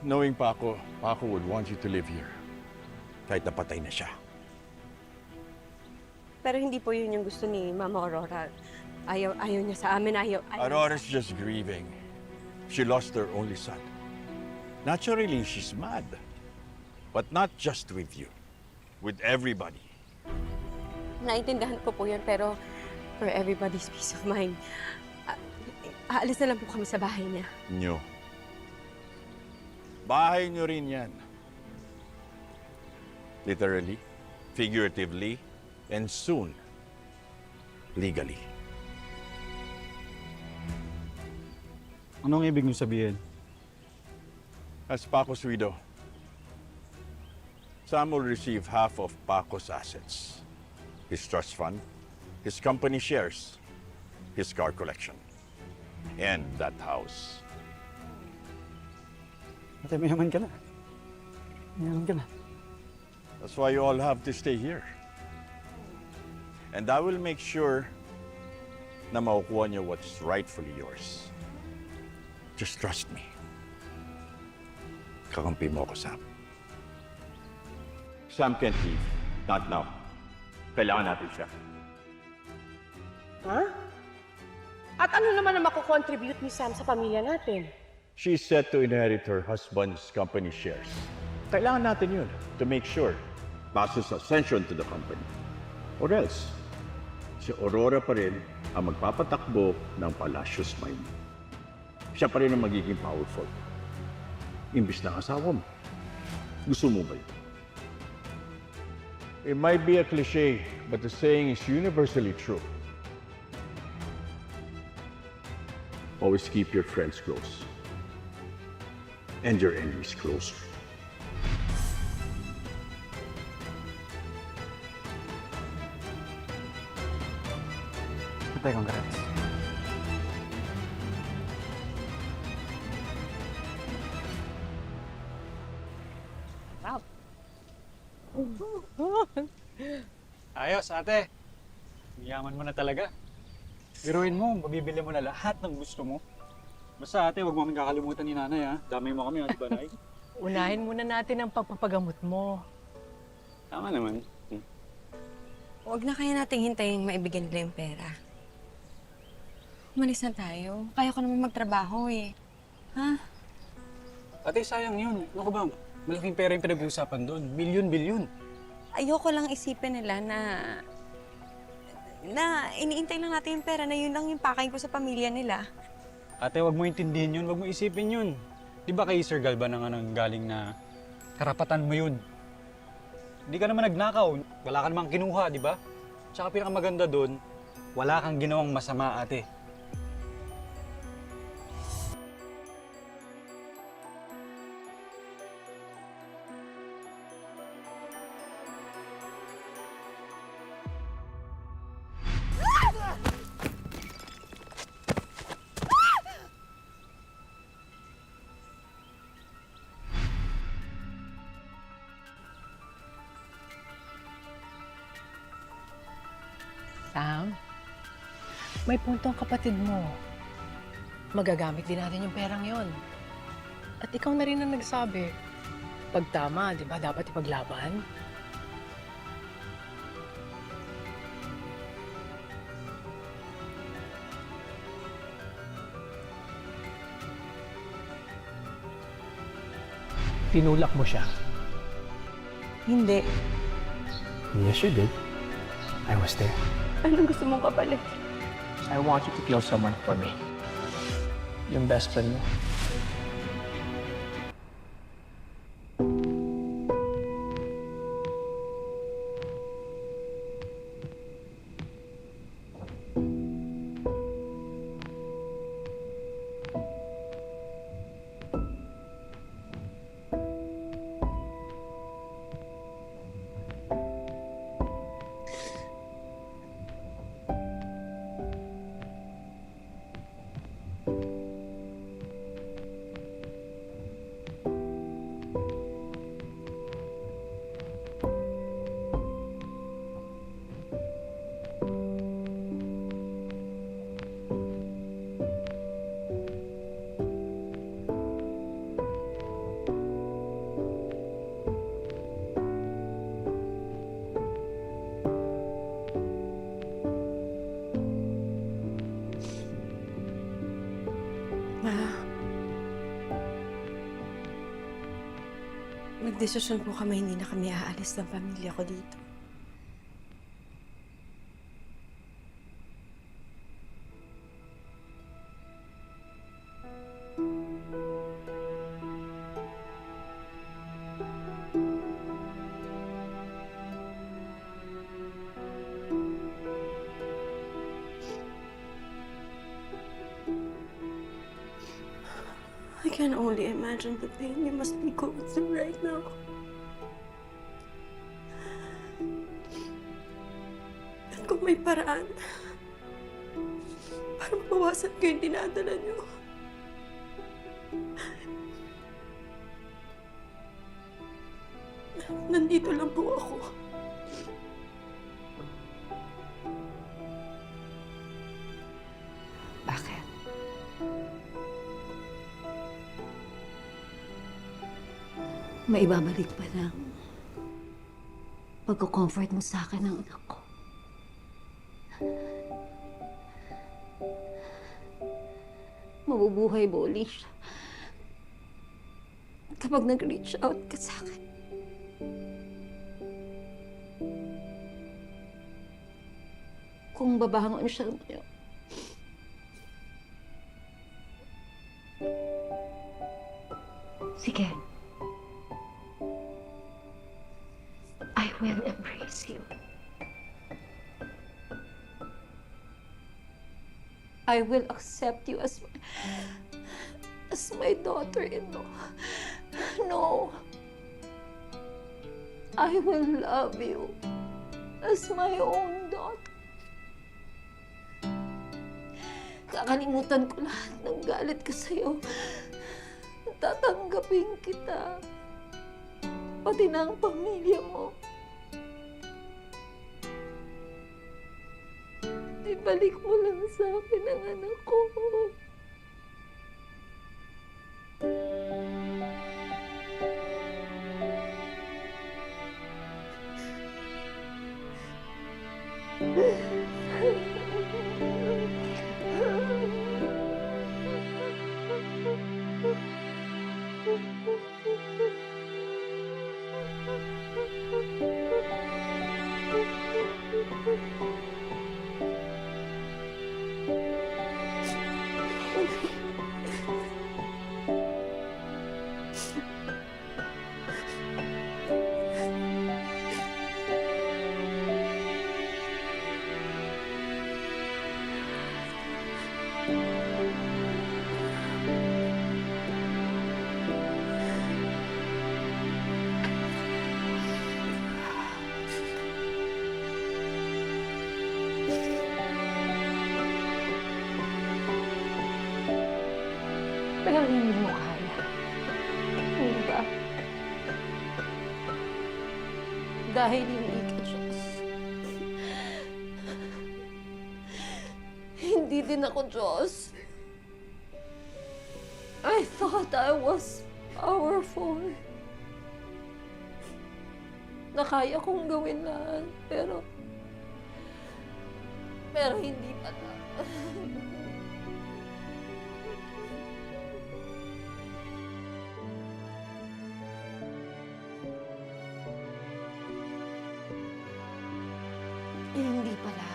knowing Paco would want you to live here. Kahit napatay na siya. Pero hindi po yun yung gusto ni Mama Aurora. Ayaw niya sa amin, ayaw. Aurora's just grieving. She lost her only son. Naturally, she's mad. But not just with you. With everybody. Naintindihan ko po yun, pero for everybody's peace of mind, aalis na lang po kami sa bahay niya. Nyo. Bahay nyo rin yan. Literally, figuratively, and soon, legally. Anong ibig niyo sabihin? As Paco's widow, Sam will receive half of Paco's assets. His trust fund, his company shares, his car collection, and that house. Ate, mayaman ka na. Mayaman ka na. That's why you all have to stay here. And I will make sure na makukuha niyo what's rightfully yours. Just trust me. Kakampi mo ako, Sam. Sam can't leave. Not now. Kailangan natin siya. Ha? At ano naman ang makukontribute ni Sam sa pamilya natin? She's set to inherit her husband's company shares. Kailangan natin yun to make sure passes ascension to the company. Or else, si Aurora pa rin ang magpapatakbo ng Palacios Mine. Siya pa rin ang magiging powerful. Imbis na asawa mo. Gusto mo ba yun? It might be a cliche, but the saying is universally true. Always keep your friends close. And your enemies closer. Ate, congrats. Ayos, ate. Yaman mo na talaga. Biruin mo, mabibili mo na lahat ng gusto mo. Basta ate, huwag mo kaming kakalimutan ni nanay ha. Damay mo kami, di ba, Nay? Unahin muna natin ang pagpapagamot mo. Tama naman. Huwag na kaya nating hintayin maibigyan nila yung pera. Umalis na tayo. Kaya ko naman magtrabaho eh. Ha? Ate, sayang yun. Ano ko ba? Malaking pera yung pinag-uusapan doon. Bilyon-bilyon. Ayoko lang isipin nila na iniintay lang natin yung pera na yun lang yung pakain ko sa pamilya nila. Ate, wag mo intindihin yun. Wag mo isipin yun. Di ba kay Sir Galba na nga nang galing na karapatan mo yun? Hindi ka naman nagnakaw. Wala ka namang kinuha, di ba? Tsaka pinakamaganda doon, wala kang ginawang masama, ate. Sam, may punto ang kapatid mo. Magagamit din natin yung perang yon. At ikaw na rin ang nagsabi. Pag tama, di ba, dapat ipaglaban? Tinulak mo siya. Hindi. Yes, you did. I was there. Anong gusto mong kapalit? I want you to kill someone for me. Yung best friend mo. nagdesisyon po kami, hindi na kami aalis ng pamilya ko dito. I can only imagine the pain you must be going through right now. At kung may paraan para mabawasan ko yung dinadala niyo, nandito lang po ako. Bakit? Maibabalik pa ng pagko-comfort mo sa akin ng anak ko. Mabubuhay ba uli siya kapag nag-reach out ka sa akin? Kung babangon siya ngayon, sige. I will embrace you. I will accept you as my daughter-in-law. No. I will love you as my own daughter. Kakalimutan ko lahat ng galit ko sa'yo. Tatanggapin kita. Pati na ang pamilya mo. Ibalik mo lang sa akin ang anak ko. Pero hindi mo kaya. Hindi ba? Dahil hindi ka Diyos. Hindi din ako Diyos. I thought I was powerful. Na kaya kong gawin lahat, pero hindi pala. Hindi pala.